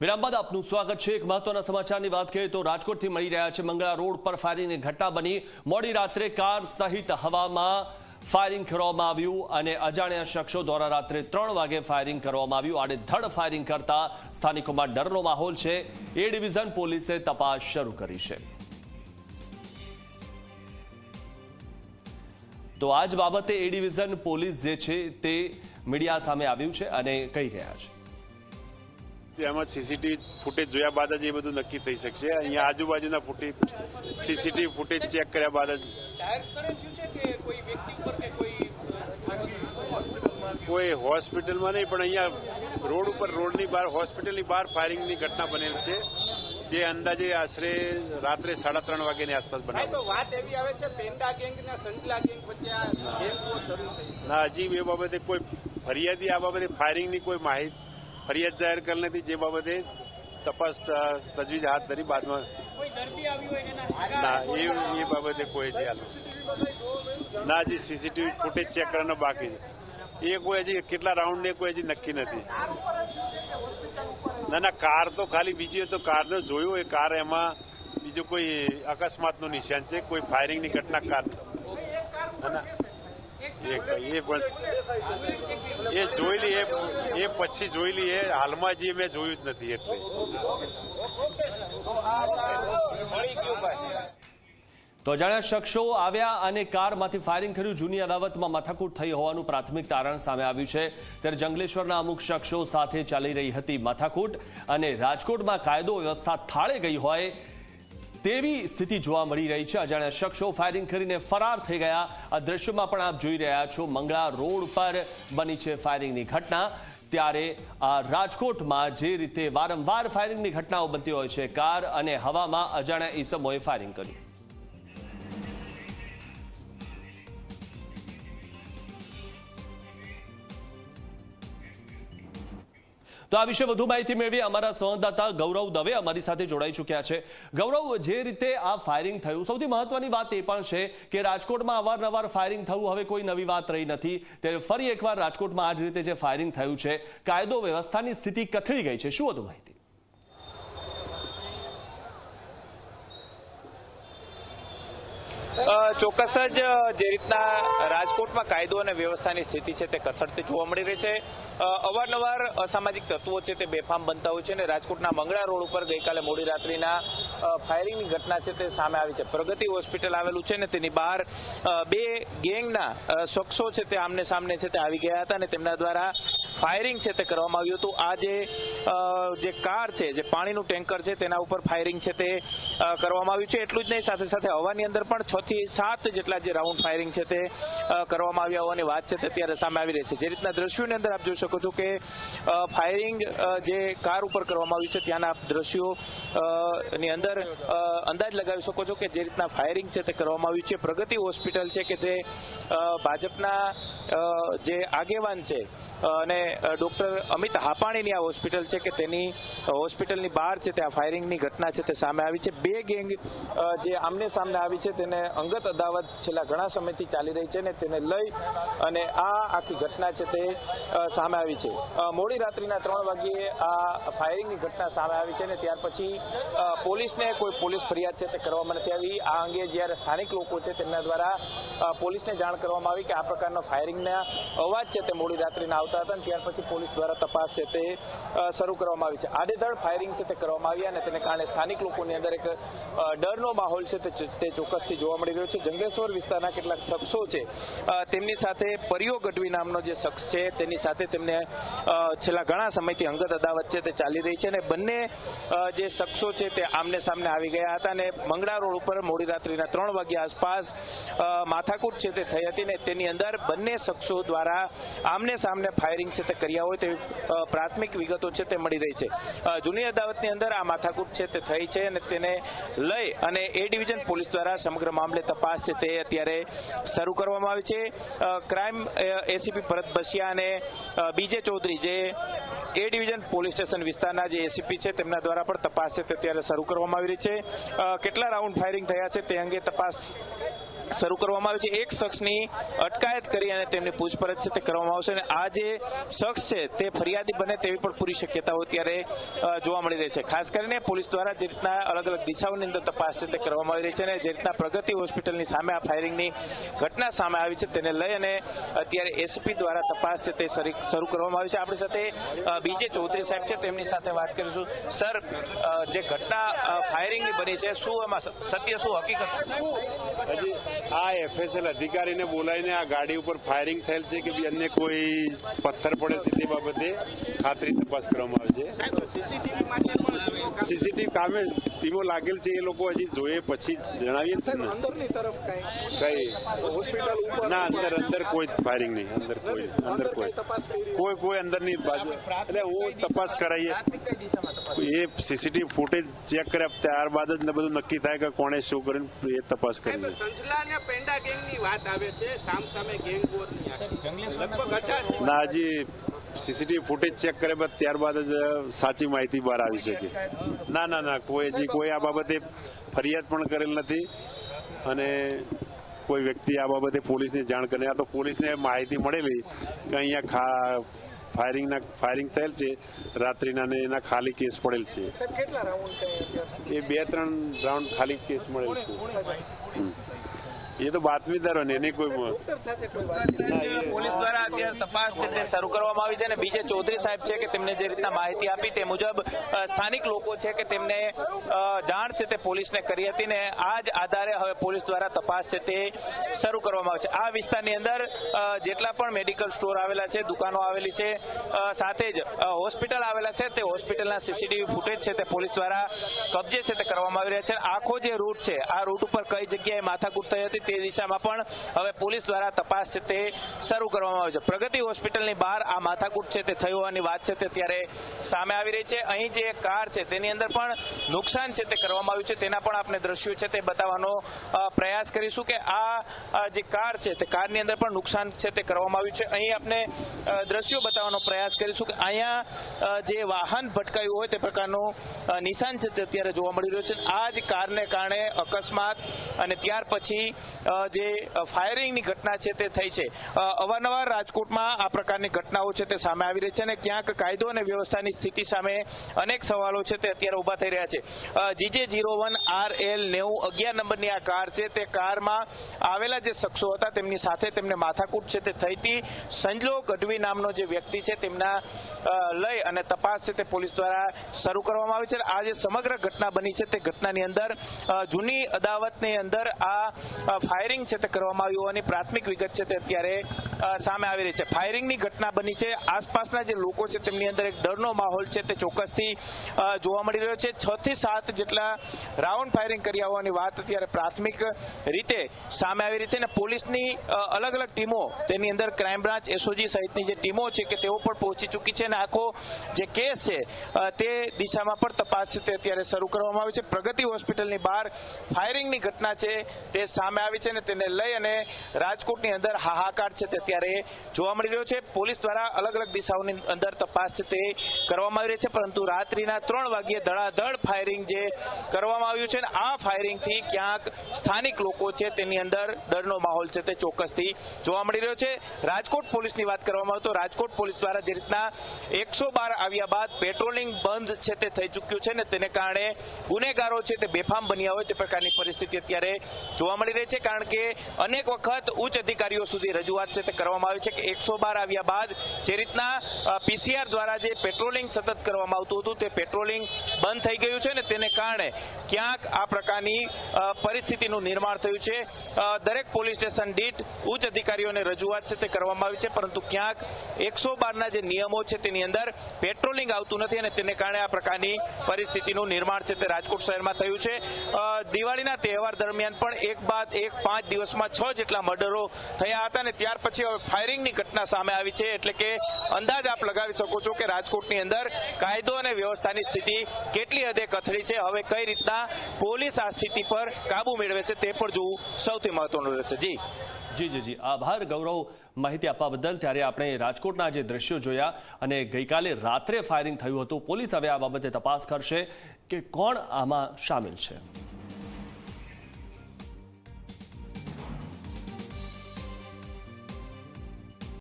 વિરામ બાદ આપનું સ્વાગત છે। એક મહત્વના સમાચારની વાત કરીએ તો રાજકોટથી મળી રહ્યા છે। મંગળા રોડ પર ફાયરિંગની ઘટના બની। મોડી રાત્રે કાર સહિત હવામાં ફાયરિંગ કરવામાં આવ્યું અને અજાણ્યા શખ્સો દ્વારા રાત્રે 3 વાગે ફાયરિંગ કરવામાં આવ્યું। આડેધડ ફાયરિંગ કરતા સ્થાનિકોમાં ડરનો માહોલ છે। એ ડિવિઝન પોલીસે તપાસ શરૂ કરી છે। તો આ જ બાબતે એ ડિવિઝન પોલીસ જે છે તે મીડિયા સામે આવ્યું છે અને કહી રહ્યા છે। એમાં સીસીટીવી ફૂટેજ જોયા બાદ જ એ બધું નક્કી થઈ શકશે। અહીંયા આજુબાજુના ફૂટેજ સીસીટીવી ફૂટેજ ચેક કર્યા બાદ જ કોઈ હોસ્પિટલમાં નહીં, પણ અહીંયા રોડ ઉપર રોડની બહાર હોસ્પિટલની બહાર ફાયરિંગની ઘટના બનેલ છે, જે અંદાજે આશરે રાત્રે 3:30 વાગ્યાની આસપાસ બનેલી। વાત એવી આવે છે પેન્ડા ગેંગ અને સંજલા ગેંગ વચ્ચે આ ગેંગ શરૂ થઈ। ના, હજી એ બાબતે કોઈ ફરિયાદી આ બાબતે ફાયરિંગની કોઈ માહિતી ફરિયાદ જાહેર કરેલ નથી, જે બાબતે તપાસ તજવીજ હાથ ધરી બાદમાં ના એ બાબતે કોઈ હજી ના, હજી સીસીટીવી ફૂટેજ ચેક કરવાનો બાકી છે। એ કોઈ હજી કેટલા રાઉન્ડ ને કોઈ હજી નક્કી નથી। ના, કાર તો ખાલી બીજી તો કારને જોયું, એ કાર એમાં બીજું કોઈ અકસ્માતનું નિશાન છે, કોઈ ફાયરિંગની ઘટના કાર ના એ પણ એ જોઈ લી, એ પછી જોઈ લી, એ હાલમાં જે મેં જોયું જ નથી એટલે। તો અજાણ્યા શખ્સો આવ્યા અને કારમાંથી ફાયરિંગ કર્યું। જૂની અદાવતમાં માથાકૂટ થઈ હોવાનું પ્રાથમિક તારણ સામે આવ્યું છે। ત્યારે જંગલેશ્વરના અમુક શખ્સો સાથે ચાલી રહી હતી માથાકૂટ અને રાજકોટમાં કાયદો વ્યવસ્થા થાળે ગઈ હોય તેવી સ્થિતિ જોવા મળી રહી છે। અજાણ્યા શખ્સો ફાયરિંગ કરીને ફરાર થઈ ગયા। આ દ્રશ્યોમાં પણ આપ જોઈ રહ્યા છો, મંગળા રોડ પર બની છે ફાયરિંગની ઘટના। ત્યારે આ રાજકોટમાં જે રીતે વારંવાર ફાયરિંગની ઘટનાઓ બનતી હોય છે, કાર અને હવામાં અજાણ્યા ઈસમોએ ફાયરિંગ કર્યું। તો આ વિશે વધુ માહિતી મેળવી અમારા સંવાદદાતા ગૌરવ દવે અમારી સાથે જોડાઈ ચૂક્યા છે। ગૌરવ, જે રીતે આ ફાયરિંગ થયું, સૌથી મહત્વની વાત એ પણ છે કે રાજકોટમાં અવારનવાર ફાયરિંગ થવું હવે કોઈ નવી વાત રહી નથી। ત્યારે ફરી એકવાર રાજકોટમાં આ જ રીતે જે ફાયરિંગ થયું છે, કાયદો વ્યવસ્થાની સ્થિતિ કથળી ગઈ છે। શું વધુ માહિતી? ચોક્કસ જ જે રીતના રાજકોટમાં કાયદો અને વ્યવસ્થાની સ્થિતિ છે તે કથળતી જોવા મળી રહી છે। અવારનવાર અસામાજિક તત્વો છે તે બેફામ બનતા હોય છે અને રાજકોટના મંગળા રોડ ઉપર ગઈકાલે મોડી રાત્રિના ફાયરિંગની ઘટના છે તે સામે આવી છે। પ્રગતિ હોસ્પિટલ આવેલું છે ને તેની બહાર બે ગેંગના શખ્સો છે તે આમને સામને છે તે આવી ગયા હતા અને તેમના દ્વારા ફાયરિંગ છે તે કરવામાં આવ્યું હતું। આ જે કાર છે, જે પાણીનું ટેન્કર છે, તેના ઉપર ફાયરિંગ છે તે કરવામાં આવ્યું છે। એટલું જ નહીં, સાથે સાથે હવાની અંદર પણ 6 થી 7 જેટલા જે રાઉન્ડ ફાયરિંગ છે તે કરવામાં આવ્યા હોવાની વાત છે તે ત્યારે સામે આવી રહી છે। જે રીતના દ્રશ્યોની અંદર આપ જોઈ શકો છો કે ફાયરિંગ જે કાર ઉપર કરવામાં આવ્યું છે ત્યાંના દ્રશ્યો ની અંદર અંદાજ લગાવી શકો છો કે જે રીતના ફાયરિંગ છે તે કરવામાં આવ્યું છે। પ્રગતિ હોસ્પિટલ છે કે તે ભાજપના જે આગેવાન છે અને ડોક્ટર અમિત હાપાણીની આ હોસ્પિટલ છે કે તેની હોસ્પિટલની બહાર છે તે આ ફાયરિંગની ઘટના છે તે સામે આવી છે। બે ગેંગ જે આમને સામને આવી છે તેને અંગત અદાવત છેલ્લા ઘણા સમયથી ચાલી રહી છે ને તેને લઈ અને આ આખી ઘટના છે તે સામે આવી છે। મોડી રાત્રિના 3 વાગ્યે આ ફાયરિંગની ઘટના સામે આવી છે ને ત્યાર પછી પોલીસને કોઈ પોલીસ ફરિયાદ છે તે કરવામાં નથી આવી। આ અંગે જ્યારે સ્થાનિક લોકો છે તેમના દ્વારા પોલીસને જાણ કરવામાં આવી કે આ પ્રકારના ફાયરિંગના અવાજ છે તે મોડી રાત્રિના આવતા હતા અને ત્યાર પછી પોલીસ દ્વારા તપાસ છે તે શરૂ કરવામાં આવી છે। આડેધડ ફાયરિંગ છે તે કરવામાં આવી અને તેને કારણે સ્થાનિક લોકોની અંદર એક ડરનો માહોલ છે તે ચોક્કસથી જોવા મળી રહ્યો છે। જંગલેશ્વર વિસ્તારના કેટલાક શખ્સો છે તેમની સાથે પરિયો ગઢવી નામનો જે શખ્સ છે તેની સાથે તેમને છેલ્લા ઘણા સમયથી અંગત અદાવત છે તે ચાલી રહી છે અને બંને જે શખ્સો છે તે આમને સામને આવી ગયા હતા અને મંગળા રોડ ઉપર મોડી રાત્રિના 3 વાગ્યા આસપાસ માથાકૂટ છે તે થઈ હતી ને તેની અંદર બંને શખ્સો દ્વારા આમને સામને ફાયરિંગ છે તે કર્યા હોય તેવી પ્રાથમિક વિગતો છે તે મળી રહી છે। જૂની અદાવતની અંદર આ માથાકૂટ છે તે થઈ છે અને તેને લઈ અને એ ડિવિઝન પોલીસ દ્વારા સમગ્ર મામલે તપાસ છે તે અત્યારે શરૂ કરવામાં આવી છે। ક્રાઇમ એસીપી ભરત બસિયા અને બીજે ચૌધરી જે એ ડિવિઝન પોલીસ સ્ટેશન વિસ્તારના જે એસીપી છે તેમના દ્વારા પણ તપાસ છે તે અત્યારે શરૂ કરવામાં આવી રહી છે। કેટલા રાઉન્ડ ફાયરિંગ થયા છે તે અંગે તપાસ શરૂ કરવામાં આવ્યું છે. એક શખ્સની અટકાયત કરી અને તેમની પૂછપરછ છે તે કરવામાં આવશે અને આ જે શખ્સ છે તે ફરિયાદી બને તેવી પણ પૂરી શક્યતાઓ ત્યારે જોવા મળી રહી છે. ખાસ કરીને પોલીસ દ્વારા જે રીતના અલગ અલગ દિશાઓની અંદર તપાસ છે તે કરવામાં આવી રહી છે અને જે રીતના પ્રગતિ હોસ્પિટલની સામે આ ફાયરિંગની ઘટના સામે આવી છે તેને લઈ અને અત્યારે એસપી દ્વારા તપાસ છે તે શરૂ કરવામાં આવી છે. આપણી સાથે બીજે ચૌધરી સાહેબ છે, તેમની સાથે વાત કરીશું. સર, જે ઘટના ફાયરિંગની બની છે, શું એમાં સત્ય, શું હકીકત? હજી આ એફએસએલ અધિકારીને બોલાવીને આ ગાડી ઉપર ફાયરિંગ થયેલ છે કે બી અન્ય કોઈ પથ્થર પડે છે તે બાબતે ખાતરી તપાસ કરવામાં આવે છે. સીસીટીવી કામે ટીમો લાગેલ છે, એ લોકો હજી જોઈએ પછી જણાવીએ છે ને. કઈ ના, અંદર કોઈ ફાયરિંગ નહીં, અંદર કોઈ અંદરની બાજુ એટલે હું તપાસ કરાવીએ એ સીસીટીવી ફૂટેજ ચેક કર્યા ત્યારબાદ જ ને બધું નક્કી થાય કે કોણે શું કર્યું એ તપાસ કરી છે. ના, હજી સીસીટીવી ફૂટેજ ચેક કર્યા બાદ ત્યારબાદ જ સાચી માહિતી બહાર આવી શકે. ના, કોઈ આ બાબતે ફરિયાદ પણ કરેલ નથી અને કોઈ વ્યક્તિ આ બાબતે પોલીસને જાણ કરે. આ તો પોલીસને માહિતી મળેલી કે અહીંયા ફાયરિંગ થયેલ છે રાત્રિના ને એના ખાલી કેસ પડેલ છે. એ 2-3 રાઉન્ડ ખાલી કેસ મળેલ છે. એ તો બાતમીદારો ને એની કોઈ પોલીસ દ્વારા અત્યારે તપાસ છે તે શરૂ કરવામાં આવી છે અને બીજે ચૌધરી સાહેબ છે કે તેમને જે રીતના માહિતી આપી તે મુજબ સ્થાનિક લોકો છે કે તેમને જાણ છે તે પોલીસને કરી હતી ને આ જ આધારે હવે પોલીસ દ્વારા તપાસ છે તે શરૂ કરવામાં આવે છે. આ વિસ્તારની અંદર જેટલા પણ મેડિકલ સ્ટોર આવેલા છે, દુકાનો આવેલી છે, સાથે જ હોસ્પિટલ આવેલા છે, તે હોસ્પિટલના સીસીટીવી ફૂટેજ છે તે પોલીસ દ્વારા કબજે છે તે કરવામાં આવી રહ્યા છે. આખો જે રૂટ છે, આ રૂટ ઉપર કઈ જગ્યાએ માથાકૂટ થઈ હતી તે દિશામાં પણ હવે પોલીસ દ્વારા તપાસ છે તે શરૂ કરવામાં આવે છે. પ્રગતિ હોસ્પિટલની બહાર આ માથાકૂટ છે તે થઈ હોવાની વાત છે તે ત્યારે સામે આવી રહી છે. અહીં જે કાર છે તેની અંદર પણ નુકસાન છે તે કરવામાં આવ્યું છે, તેના પણ આપણે દ્રશ્યો છે તે બતાવવાનો પ્રયાસ કરીશું કે આ જે કાર છે તે કારની અંદર પણ નુકસાન છે તે કરવામાં આવ્યું છે. અહીં આપણે દ્રશ્યો બતાવવાનો પ્રયાસ કરીશું કે અહીંયા જે વાહન ભટકાયું હોય તે પ્રકારનું નિશાન છે તે અત્યારે જોવા મળી રહ્યું છે. આ જ કારને કારણે અકસ્માત અને ત્યાર પછી જે ફાયરિંગની ઘટના છે તે થઈ છે. અવારનવાર રાજકોટમાં આ પ્રકારની ઘટનાઓ છે તે સામે આવી રહી છે અને ક્યાંક કાયદો અને વ્યવસ્થાની સ્થિતિ સામે અનેક સવાલો છે તે અત્યારે ઊભા થઈ રહ્યા છે. GJ01RL9011 નંબરની આ કાર છે તે કારમાં આવેલા જે શખ્સો હતા તેમની સાથે તેમને માથાકૂટ છે તે થઈ હતી. સંજલો ગઢવી નામનો જે વ્યક્તિ છે તેમના લઈ અને તપાસ છે તે પોલીસ દ્વારા શરૂ કરવામાં આવી છે. આ જે સમગ્ર ઘટના બની છે તે ઘટનાની અંદર જૂની અદાવતની અંદર આ ફાયરિંગ છે તે કરવામાં આવ્યું હોવાની પ્રાથમિક વિગત છે તે અત્યારે સામે આવી રહી છે. ફાયરિંગની ઘટના બની છે, આસપાસના જે લોકો છે તેમની અંદર એક ડરનો માહોલ છે તે ચોક્કસથી જોવા મળી રહ્યો છે. 6 થી 7 જેટલા રાઉન્ડ ફાયરિંગ કર્યા હોવાની વાત અત્યારે પ્રાથમિક રીતે સામે આવી રહી છે અને પોલીસની અલગ અલગ ટીમો, તેની અંદર ક્રાઇમ બ્રાન્ચ, એસઓજી સહિતની જે ટીમો છે કે તેઓ પણ પહોંચી ચૂકી છે અને આખો જે કેસ છે તે દિશામાં પણ તપાસ છે તે અત્યારે શરૂ કરવામાં આવી છે. પ્રગતિ હોસ્પિટલની બહાર ફાયરિંગની ઘટના છે તે સામે આવી છે અને તેને લઈ અને રાજકોટની અંદર હાહાકાર છે તે અત્યારે જોવા મળી રહ્યો છે. પોલીસ દ્વારા અલગ અલગ દિશાઓની અંદર તપાસ છે તે કરવામાં આવી રહી છે, પરંતુ રાત્રિના 3 વાગ્યે ધડાધડ ફાયરિંગ જે કરવામાં આવ્યું છે અને આ ફાયરિંગથી ક્યાંક સ્થાનિક લોકો છે તેની અંદર ડરનો માહોલ છે તે ચોક્કસથી જોવા મળી રહ્યો છે. રાજકોટ પોલીસની વાત કરવામાં આવે તો રાજકોટ પોલીસ દ્વારા જે રીતના 112 આવ્યા બાદ પેટ્રોલિંગ બંધ છે તે થઈ ચૂક્યું છે ને તેને કારણે ગુનેગારો છે તે બેફામ બન્યા હોય તે પ્રકારની પરિસ્થિતિ અત્યારે જોવા મળી રહી છે. કારણ કે અનેક વખત ઉચ્ચ અધિકારીઓ સુધી રજૂઆત છે તે કરવામાં આવી છે કે 112 આવ્યા બાદ જે રીતના પીસીઆર દ્વારા જે પેટ્રોલિંગ સતત કરવામાં આવતું હતું તે પેટ્રોલિંગ બંધ થઈ ગયું છે ને તેને કારણે ક્યાંક આ પ્રકારની પરિસ્થિતિનું નિર્માણ થયું છે. દરેક પોલીસ સ્ટેશન દીઠ ઉચ્ચ અધિકારીઓને રજૂઆત છે તે કરવામાં આવી છે, પરંતુ ક્યાંક 112ના જે નિયમો છે તેની અંદર પેટ્રોલિંગ આવતું નથી અને તેને કારણે આ પ્રકારની પરિસ્થિતિનું નિર્માણ છે તે રાજકોટ શહેરમાં થયું છે. દિવાળીના તહેવાર દરમિયાન પણ એક બાદ એક 5 દિવસમાં 6 જેટલા મર્ડરો થયા હતા અને ત્યાર પછી હવે ફાયરિંગની ઘટના સામે આવી છે. એટલે કે અંદાજ આપ લગાવી શકો છો કે રાજકોટની અંદર કાયદો અને વ્યવસ્થાની સ્થિતિ કેટલી હદે કથળી છે. હવે કઈ રીતના પોલીસ આ સ્થિતિ પર કાબુ મેળવે છે તે પણ જોવું સૌથી મહત્વનું રહેશે. જી આભાર ગૌરવ માહિતી આપવા બદલ. ત્યારે આપણે રાજકોટના જે દ્રશ્યો જોયા અને ગઈકાલે રાત્રે ફાયરિંગ થયું હતું. પોલીસ હવે આ બાબતે તપાસ કરશે કે કોણ આમાં સામેલ છે.